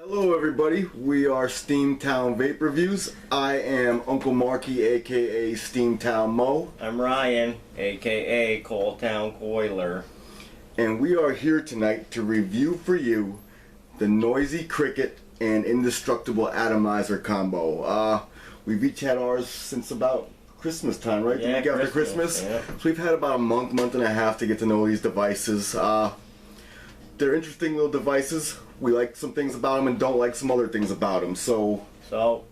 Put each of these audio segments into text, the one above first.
Hello everybody, we are Steamtown Vape Reviews. I am Uncle Marky, aka Steamtown Mo. I'm Ryan, aka Coaltown Coiler. And we are here tonight to review for you the Noisy Cricket and Indestructible Atomizer combo. We've each had ours since about Christmas time, right? Yeah, the week after Christmas. Yeah. So we've had about a month and a half to get to know these devices. They're interesting little devices. We like some things about them and don't like some other things about them. So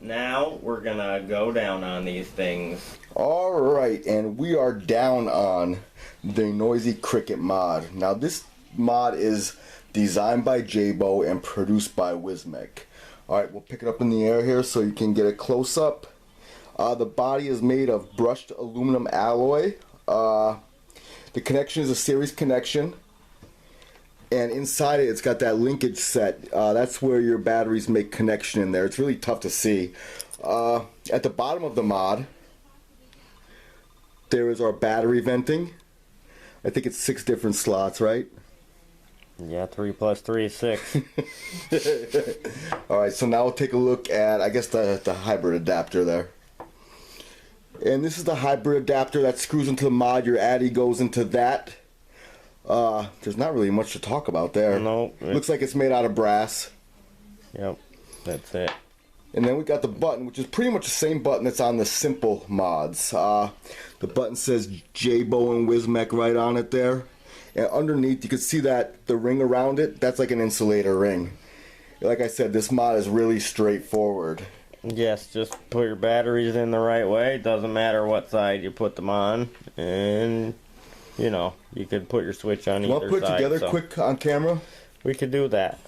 now we're gonna go down on these things. Alright, and we are down on the Noisy Cricket mod. Now this mod is designed by Jabo and produced by Wismec. Alright, we'll pick it up in the air here so you can get a close up. The body is made of brushed aluminum alloy. The connection is a series connection. And inside it's got that linkage set. That's where your batteries make connection in there. It's really tough to see. At the bottom of the mod, there is our battery venting. I think it's 6 different slots, right? Yeah, 3 plus 3 is 6. Alright, so now we'll take a look at, I guess, the hybrid adapter there. And this is the hybrid adapter that screws into the mod. Your Addy goes into that. There's not really much to talk about there. No. Looks like it's made out of brass. Yep, that's it. And then we got the button, which is pretty much the same button that's on the simple mods. The button says Jabo and Wismec right on it there. And underneath you can see that the ring around it, that's like an insulator ring. Like I said, this mod is really straightforward. Yes, just put your batteries in the right way. It doesn't matter what side you put them on. And you know, you could put your switch on either side. Want to put it together quick on camera? We could do that.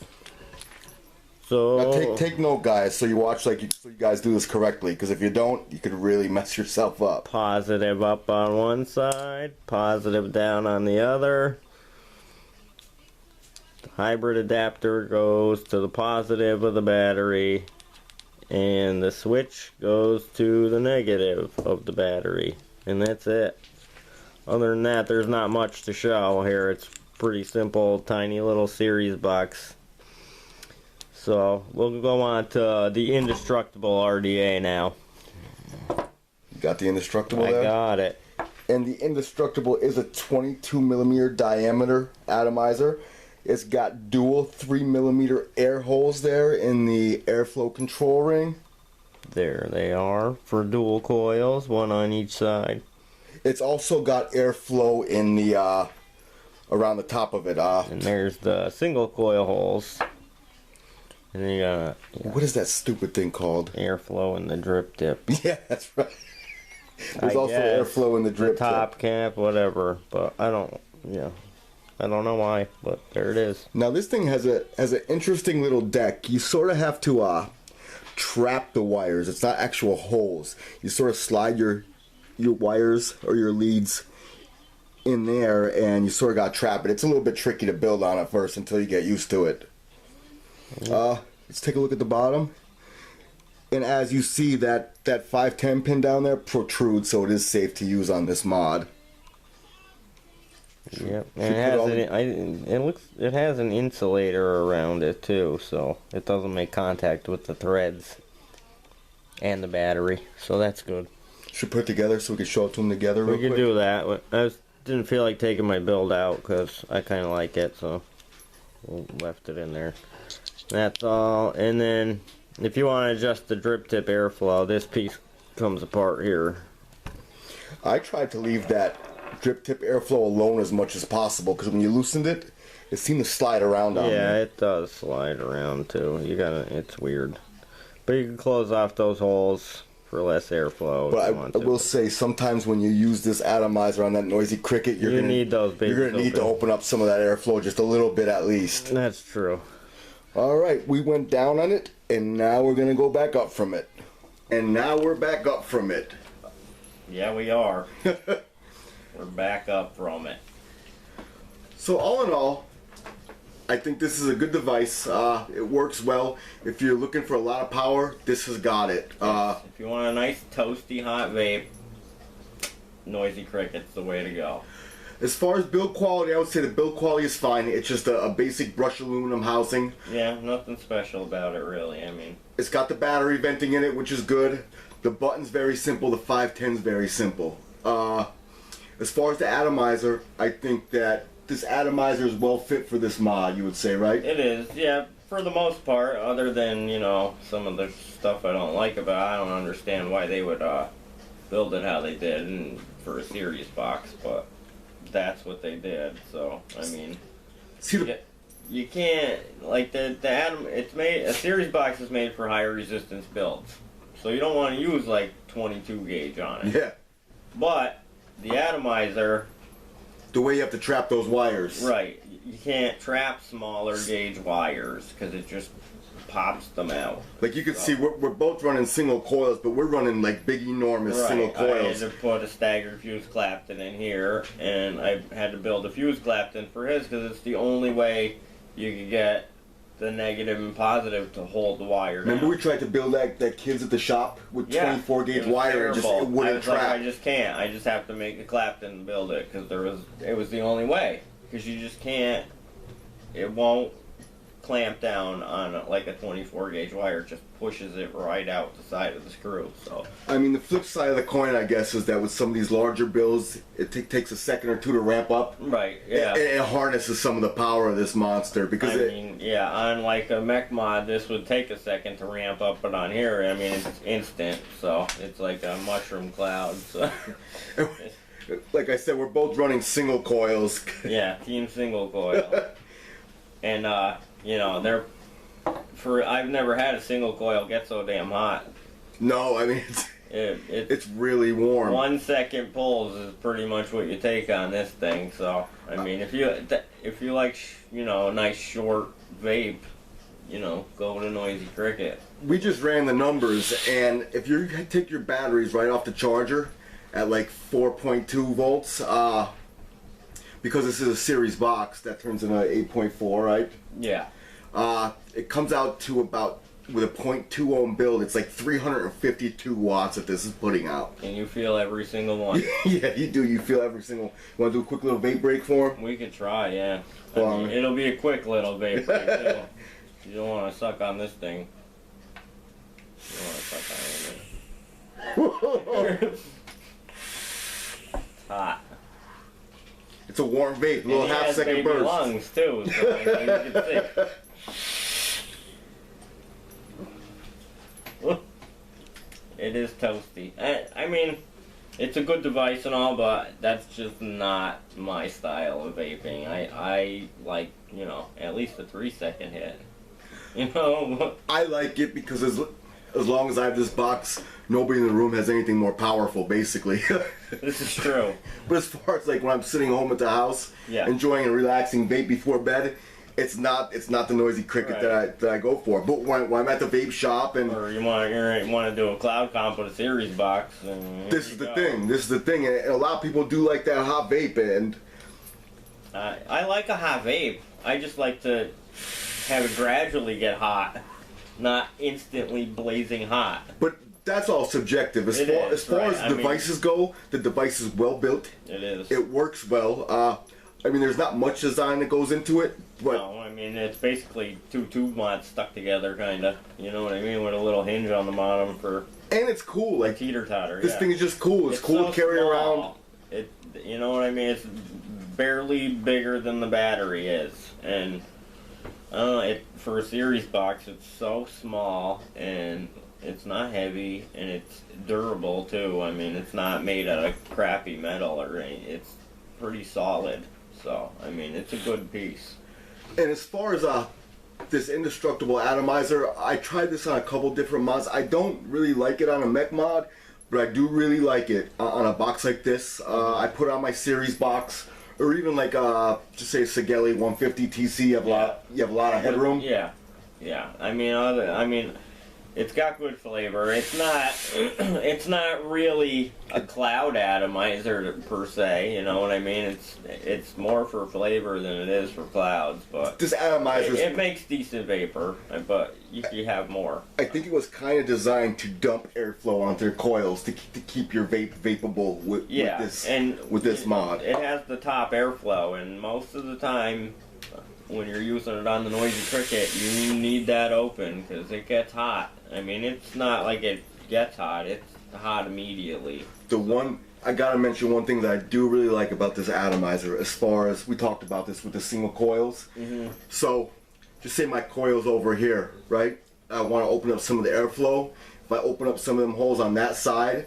So now take note, guys, so you watch so you guys do this correctly. Because if you don't, you could really mess yourself up. Positive up on one side, positive down on the other. The hybrid adapter goes to the positive of the battery, and the switch goes to the negative of the battery, and that's it. Other than that, there's not much to show here. It's pretty simple, tiny little series box. So we'll go on to the Indestructible RDA now. You got the Indestructible there? I got it. And the Indestructible is a 22mm diameter atomizer. It's got dual 3mm air holes there in the airflow control ring. There they are for dual coils, one on each side. It's also got airflow in the around the top of it. And there's the single coil holes. And then you got what is that stupid thing called? Airflow in the drip tip. Yeah, that's right. There's also airflow in the drip top tip. cap, whatever. But I don't know why, but there it is. Now this thing has an interesting little deck. You sort of have to trap the wires. It's not actual holes. You sort of slide your wires or your leads in there and you sort of got to trap it. It's a little bit tricky to build on at first until you get used to it. Let's take a look at the bottom. And as you see, that 510 pin down there protrudes, so it is safe to use on this mod. Yep, and it has an insulator around it too, so it doesn't make contact with the threads and the battery, so that's good. Should put it together so we can show it to them together real quick. We could do that. Didn't feel like taking my build out because I kind of like it, so we left it in there. That's all. And then if you want to adjust the drip tip airflow, this piece comes apart here. I tried to leave that drip tip airflow alone as much as possible because when you loosened it, it seemed to slide around on me. Yeah, it does slide around too. It's weird. But you can close off those holes for less airflow. But I will say, sometimes when you use this atomizer on that Noisy Cricket, you're gonna need to open up some of that airflow just a little bit at least. That's true. Alright, we went down on it, and now we're gonna go back up from it. And now we're back up from it. Yeah, we are. We're back up from it. So all in all, I think this is a good device. It works well. If you're looking for a lot of power, this has got it. If you want a nice toasty hot vape, Noisy Cricket's the way to go. As far as build quality, I would say the build quality is fine. It's just a basic brushed aluminum housing. Yeah, nothing special about it really. I mean, it's got the battery venting in it, which is good. The button's very simple. The 510's very simple. As far as the atomizer, I think that this atomizer is well fit for this mod, you would say, right? it is, yeah, for the most part, other than, you know, some of the stuff I don't like about it. I don't understand why they would build it how they did and for a series box, but that's what they did. So, I mean, See, you can't, like, the atom, it's made, a series box is made for higher resistance builds. So you don't want to use, like, 22 gauge on it. yeah. But the atomizer, The way you have to trap those wires. right, you can't trap smaller gauge wires because it just pops them out. Like you can see, we're both running single coils, but we're running like big, enormous single I had coils. to put a staggered fuse Clapton in here, and I had to build a fuse Clapton for his because it's the only way you could get the negative and positive to hold the wire down. Remember we tried to build that kids at the shop with 24 gauge wire and just it wouldn't I was trap. like, I just can't. I just have to make a Clapton and build it because it was the only way. Because you just can't. It won't clamp down on like a 24 gauge wire. It just pushes it right out the side of the screw. So I mean, the flip side of the coin, I guess, is that with some of these larger builds, it takes a second or two to ramp up. right, yeah. And it harnesses some of the power of this monster because I mean, yeah, on like a mech mod, this would take a second to ramp up, but on here, I mean, it's instant, so it's like a mushroom cloud. So. like I said, we're both running single coils. Yeah, team single coil. And, you know, I've never had a single coil get so damn hot. No, I mean, it's really warm. 1 second pulls is pretty much what you take on this thing. So I mean, if you like, you know, a nice short vape, you know, go to Noisy Cricket. We just ran the numbers, and if you take your batteries right off the charger at like 4.2 volts, because this is a series box, that turns into 8.4, right? Yeah. It comes out to about, with a 0.2 ohm build, it's like 352 watts that this is putting out. And you feel every single one. Yeah, you do. You feel every single. You want to do a quick little vape break for him? We could try, yeah. Well, I mean, it'll be a quick little vape break, too. You don't want to suck on this thing. You don't want to suck on it. It's hot. It's a warm vape, a little And he has half-second baby burst. lungs too, so you can see. It is toasty. I mean, it's a good device and all, but that's just not my style of vaping. I like, you know, at least a 3-second hit. You know? I like it because as long as I have this box, nobody in the room has anything more powerful, basically. This is true. But as far as like when I'm sitting home at the house, Yeah. enjoying a relaxing vape before bed, it's not the Noisy Cricket Right. that I go for. But when I'm at the vape shop and Or you want to do a cloud comp with a series box. And this is the thing. This is the thing, and a lot of people do like that hot vape, and I like a hot vape. I just like to have it gradually get hot, not instantly blazing hot. but that's all subjective. As It far is, as, far right. as I mean- devices go, the device is well built. It is. It works well. I mean, there's not much design that goes into it, but No, I mean, it's basically two tube mods stuck together, kind of. You know what I mean? With a little hinge on the bottom for and it's cool. Like teeter-totter. this yeah. thing is just cool. It's cool so to carry small. around. You know what I mean? It's barely bigger than the battery is. And, I don't know, for a series box, it's so small, and it's not heavy, and it's durable, too. I mean, it's not made out of crappy metal or anything. It's pretty solid. So, I mean, it's a good piece. And as far as this indestructible atomizer, I tried this on a couple different mods. I don't really like it on a mech mod, but I do really like it on a box like this. I put it on my series box, or even like just say Sigelli 150 TC. You have a lot of headroom. Yeah, yeah. I mean, It's got good flavor. It's not it's not really a cloud atomizer per se, you know what I mean? It's more for flavor than it is for clouds, but This atomizer, it makes decent vapor, but you could have more. I think it was kind of designed to dump airflow onto your coils to keep your vape vapable with this mod. It has the top airflow, and most of the time when you're using it on the Noisy Cricket, you need that open because it gets hot. I mean, it's not like it gets hot, it's hot immediately. I gotta mention one thing that I do really like about this atomizer, as far as we talked about this with the single coils. So, just say my coil's over here, right? I want to open up some of the airflow. If I open up some of them holes on that side,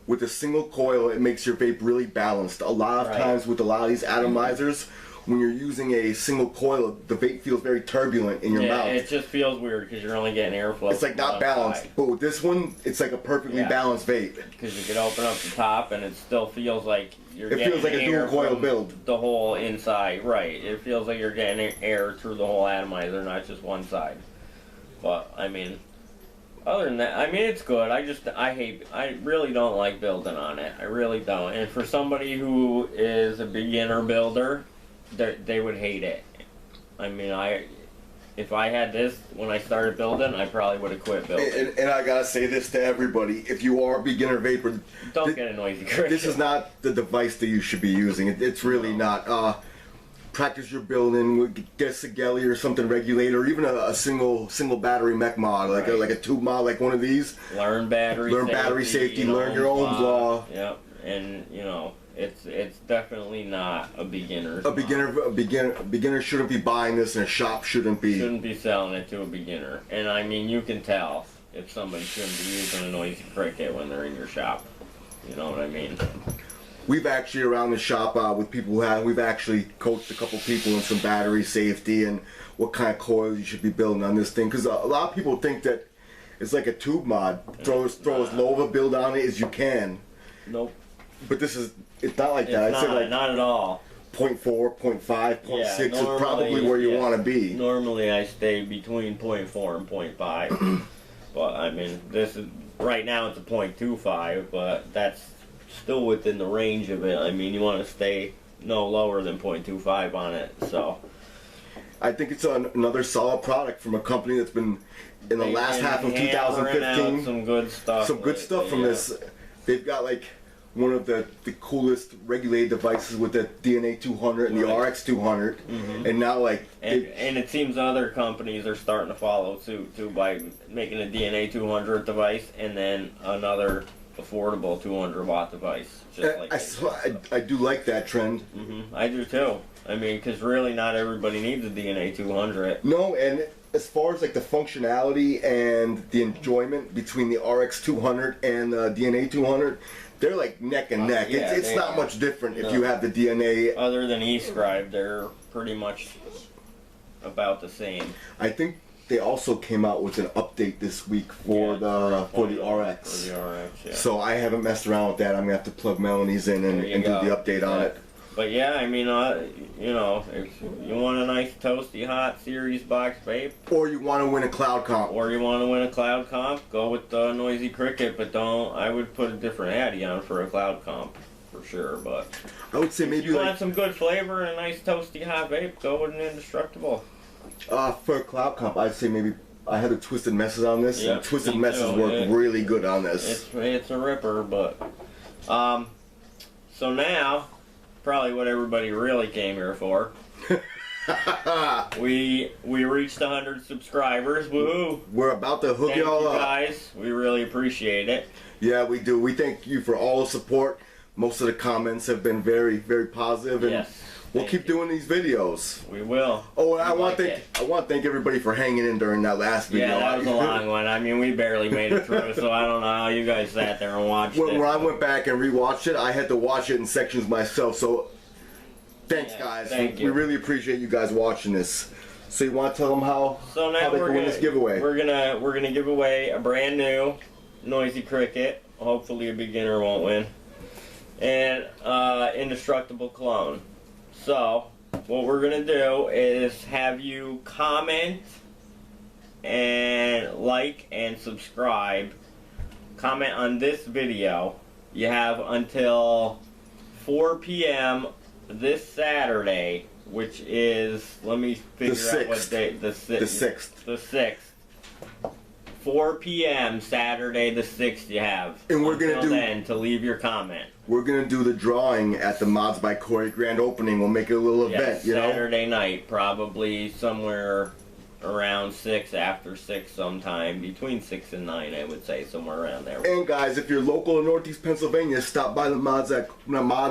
with a single coil, it makes your vape really balanced. A lot of times with a lot of these atomizers, when you're using a single coil, the vape feels very turbulent in your mouth. Yeah, it just feels weird because you're only getting airflow. It's like not balanced. But with this one, it's like a perfectly balanced vape. Because you can open up the top and it still feels like you're getting feels like a dual coil build. The whole inside, right. It feels like you're getting air through the whole atomizer, not just one side. But, I mean, other than that, I mean, it's good. I really don't like building on it. I really don't. And for somebody who is a beginner builder, they would hate it. I mean, if I had this when I started building, I probably would have quit building. And I gotta say this to everybody: if you are a beginner vapor, don't get a Noisy Cricket. This is not the device that you should be using. It's really not. Practice your building. Get a Sigelli or something regulator, or even a single battery mech mod, like a tube mod, like one of these. Learn battery safety. Learn your Ohm's law. Yep, and you know. It's definitely not a beginner. A beginner shouldn't be buying this, and a shop shouldn't be selling it to a beginner. And I mean, you can tell if somebody shouldn't be using a Noisy Cricket when they're in your shop. You know what I mean? We've actually around the shop with people we've actually coached a couple people in some battery safety and what kind of coils you should be building on this thing, because a lot of people think that it's like a tube mod. Throw as low of a build on it as you can. Nope. But it's not like that. I'd say like not at all. 0.4, 0.5, 0.6 is probably where you want to be. Normally I stay between 0.4 and 0.5. But I mean, right now it's a 0.25, but that's still within the range of it. I mean, you want to stay no lower than 0.25 on it. So I think it's another solid product from a company that's been in the last half of 2015. Some good stuff. Some good stuff from this. They've got like one of the coolest regulated devices with the DNA 200 and the RX 200, and now and it seems other companies are starting to follow suit too by making a DNA 200 device and then another affordable 200 watt device. Just like I do like that trend. I do too. I mean, because really not everybody needs a DNA 200. No, and as far as like the functionality and the enjoyment between the RX 200 and the DNA 200. They're like neck and neck. Yeah, it's not much different if you have the DNA. Other than eScribe, they're pretty much about the same. I think they also came out with an update this week for the RX. For the RX, yeah. So I haven't messed around with that. I'm gonna have to plug Melanie's in and do the update on it. But yeah, I mean, you know, if you want a nice toasty hot series box vape, or you want to win a cloud comp, go with the Noisy Cricket. But I would put a different Addy on for a cloud comp for sure. But I would say maybe if you want some good flavor and a nice toasty hot vape, go with an Indestructible. For a cloud comp, I'd say maybe I had the Twisted Messes on this, and Twisted Messes work really good on this. It's a ripper, but so now. Probably what everybody really came here for. We reached 100 subscribers. Woohoo! We're about to hook y'all up, guys. We really appreciate it. Yeah, we do. We thank you for all the support. Most of the comments have been very, very positive, and we'll keep doing these videos. We will. Oh, and I want to thank everybody for hanging in during that last video. Yeah, that was a long one. I mean, we barely made it through, so I don't know how you guys sat there and watched it. When I went back and rewatched it, I had to watch it in sections myself. So, thanks, guys. Thank you. We really appreciate you guys watching this. So, you want to tell them how they can win this giveaway? We're gonna give away a brand new Noisy Cricket. Hopefully, a beginner won't win. And Indestructible clone. So, what we're going to do is have you comment and like and subscribe. Comment on this video. You have until 4 p.m. this Saturday, which is, let me figure out what day. The 6th. The 6th. 4 p.m. Saturday the 6th you have. And we're gonna until do then to leave your comment. We're gonna do the drawing at the Mods by Corey grand opening. We'll make it a little event, you know. Saturday night, probably somewhere around 6, after 6 sometime, between 6 and 9, I would say, somewhere around there. And guys, if you're local in Northeast Pennsylvania, stop by the Mods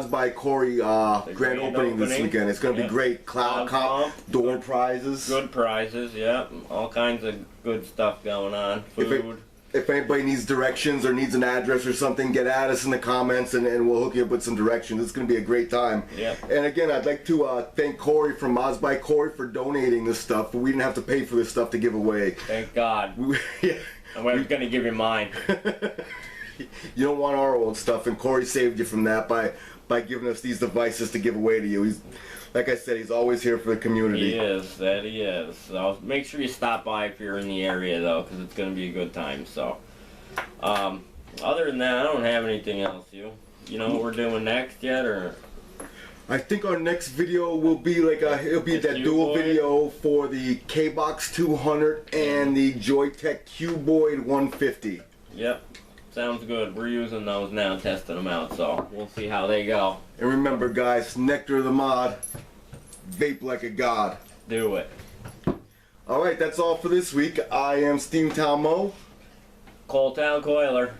by Corey grand opening this weekend. It's gonna be great. Cloud comp, door prizes. Good prizes, yeah. All kinds of good stuff going on. Food. If anybody needs directions or needs an address or something, get at us in the comments and we'll hook you up with some directions. It's going to be a great time. Yeah. And again, I'd like to thank Corey from Mods by Corey for donating this stuff. We didn't have to pay for this stuff to give away. Thank God. Yeah. I was going to give you mine. You don't want our old stuff, and Corey saved you from that by giving us these devices to give away to you. He's, like I said, he's always here for the community. He is, that he is. So make sure you stop by if you're in the area, though, because it's going to be a good time. So, other than that, I don't have anything else. You know what we're doing next yet, or? I think our next video will be it'll be that dual video for the K-Box 200 and the Joytech Cuboid 150. Yep. Sounds good. We're using those now, testing them out, so we'll see how they go. And remember, guys, nectar of the mod, vape like a god. Do it. Alright, that's all for this week. I am Steamtown Mo. Coal Town Coiler.